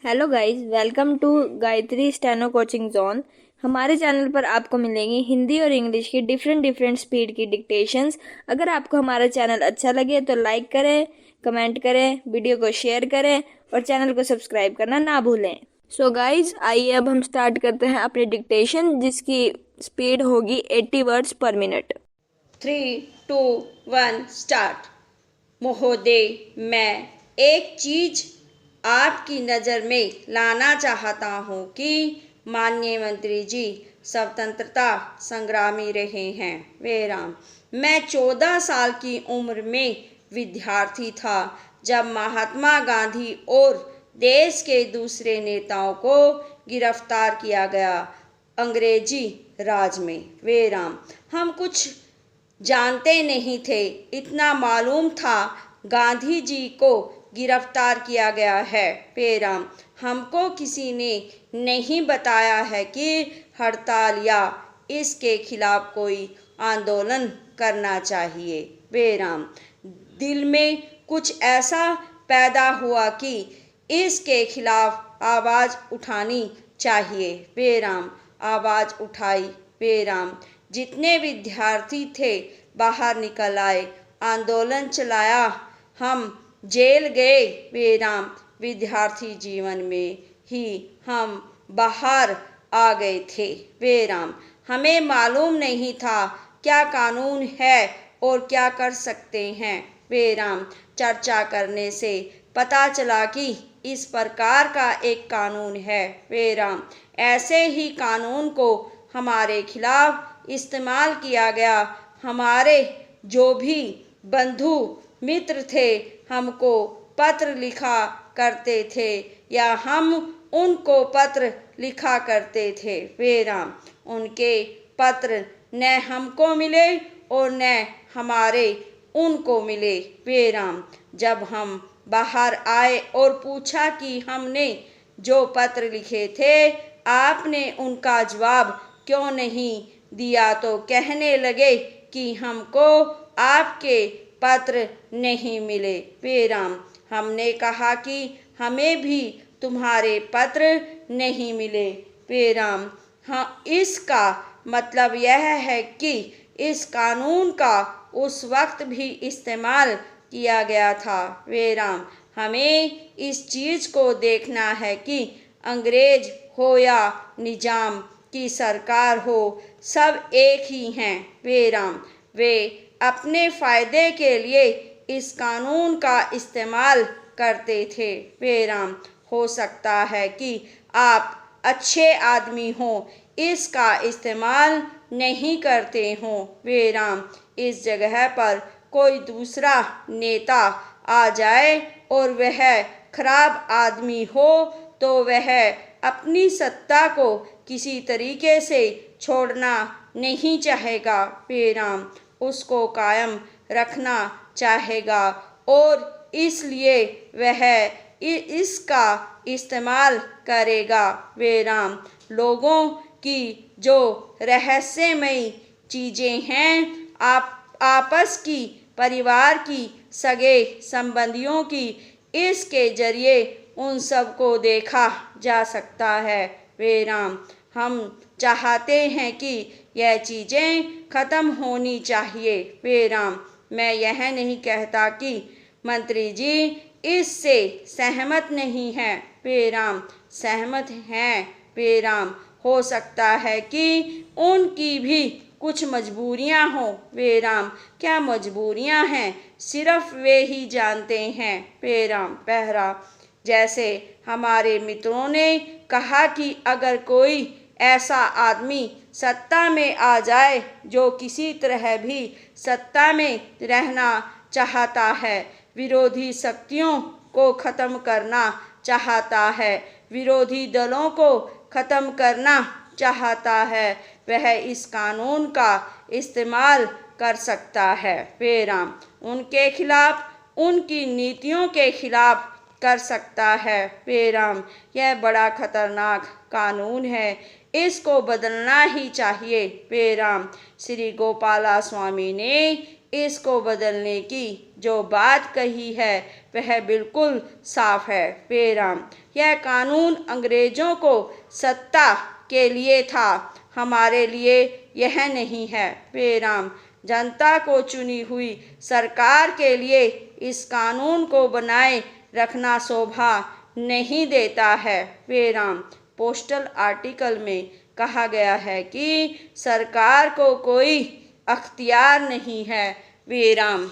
Hello guys, welcome to Gayatri steno coaching zone. हमारे channel पर आपको मिलेंगी हिंदी और इंग्लिश की डिफरेंट स्पीड की डिक्टेशंस। अगर आपको हमारा चैनल अच्छा लगे तो लाइक करें, कमेंट करें, वीडियो को शेयर करें और चैनल को सब्सक्राइब करना ना भूलें। सो गाइस, आइए अब हम स्टार्ट करते हैं अपनी डिक्टेशन, जिसकी स्पीड होगी 80 वर्ड्स पर मिनट। 3, 2, 1 स्टार्ट। महोदय, मैं एक चीज आपकी नज़र में लाना चाहता हूँ कि माननीय मंत्री जी स्वतंत्रता संग्रामी रहे हैं। वेराम। मैं 14 साल की उम्र में विद्यार्थी था जब महात्मा गांधी और देश के दूसरे नेताओं को गिरफ्तार किया गया अंग्रेजी राज में। वेराम। हम कुछ जानते नहीं थे, इतना मालूम था गांधी जी को गिरफ्तार किया गया है। पेराम। हमको किसी ने नहीं बताया है कि हड़ताल या इसके खिलाफ कोई आंदोलन करना चाहिए। बेराम। दिल में कुछ ऐसा पैदा हुआ कि इसके खिलाफ आवाज़ उठानी चाहिए। बेराम। आवाज़ उठाई। बेराम। जितने विद्यार्थी थे बाहर निकल आए, आंदोलन चलाया, हम जेल गए। बेराम। विद्यार्थी जीवन में ही हम बाहर आ गए थे। बेराम। हमें मालूम नहीं था क्या कानून है और क्या कर सकते हैं। बेराम। चर्चा करने से पता चला कि इस प्रकार का एक कानून है। बेराम। ऐसे ही कानून को हमारे खिलाफ इस्तेमाल किया गया। हमारे जो भी बंधु मित्र थे हमको पत्र लिखा करते थे या हम उनको पत्र लिखा करते थे। बेराम। उनके पत्र न हमको मिले और न हमारे उनको मिले। बेराम। जब हम बाहर आए और पूछा कि हमने जो पत्र लिखे थे आपने उनका जवाब क्यों नहीं दिया, तो कहने लगे कि हमको आपके पत्र नहीं मिले। बेराम। हमने कहा कि हमें भी तुम्हारे पत्र नहीं मिले। बेराम। हाँ, इसका मतलब यह है कि इस कानून का उस वक्त भी इस्तेमाल किया गया था। बेराम। हमें इस चीज़ को देखना है कि अंग्रेज हो या निजाम की सरकार हो, सब एक ही हैं। बेराम। वे अपने फ़ायदे के लिए इस कानून का इस्तेमाल करते थे। बेराम। हो सकता है कि आप अच्छे आदमी हों, इसका इस्तेमाल नहीं करते हों। बेराम। इस जगह पर कोई दूसरा नेता आ जाए और वह खराब आदमी हो तो वह अपनी सत्ता को किसी तरीके से छोड़ना नहीं चाहेगा। बेराम। उसको कायम रखना चाहेगा और इसलिए वह इसका इस्तेमाल करेगा। बेराम। लोगों की जो रहस्यमयी चीज़ें हैं, आपस की, परिवार की, सगे संबंधियों की, इसके जरिए उन सब को देखा जा सकता है। बेराम। हम चाहते हैं कि यह चीज़ें ख़त्म होनी चाहिए। बेराम। मैं यह नहीं कहता कि मंत्री जी इससे सहमत नहीं हैं। बेराम। सहमत हैं। बेराम। हो सकता है कि उनकी भी कुछ मजबूरियां हों। बेराम। क्या मजबूरियां हैं सिर्फ वे ही जानते हैं। बेराम। पहरा। जैसे हमारे मित्रों ने कहा कि अगर कोई ऐसा आदमी सत्ता में आ जाए जो किसी तरह भी सत्ता में रहना चाहता है, विरोधी शक्तियों को ख़त्म करना चाहता है, विरोधी दलों को ख़त्म करना चाहता है, वह इस कानून का इस्तेमाल कर सकता है। बेराम। उनके खिलाफ, उनकी नीतियों के खिलाफ कर सकता है। बेराम। यह बड़ा खतरनाक कानून है, इसको बदलना ही चाहिए। बेराम। श्री गोपाला स्वामी ने इसको बदलने की जो बात कही है वह बिल्कुल साफ है। पेराम, यह कानून अंग्रेजों को सत्ता के लिए था, हमारे लिए यह नहीं है। पेराम, जनता को चुनी हुई सरकार के लिए इस कानून को बनाए रखना शोभा नहीं देता है। पेराम, पोस्टल आर्टिकल में कहा गया है कि सरकार को कोई अख्तियार नहीं है। विराम।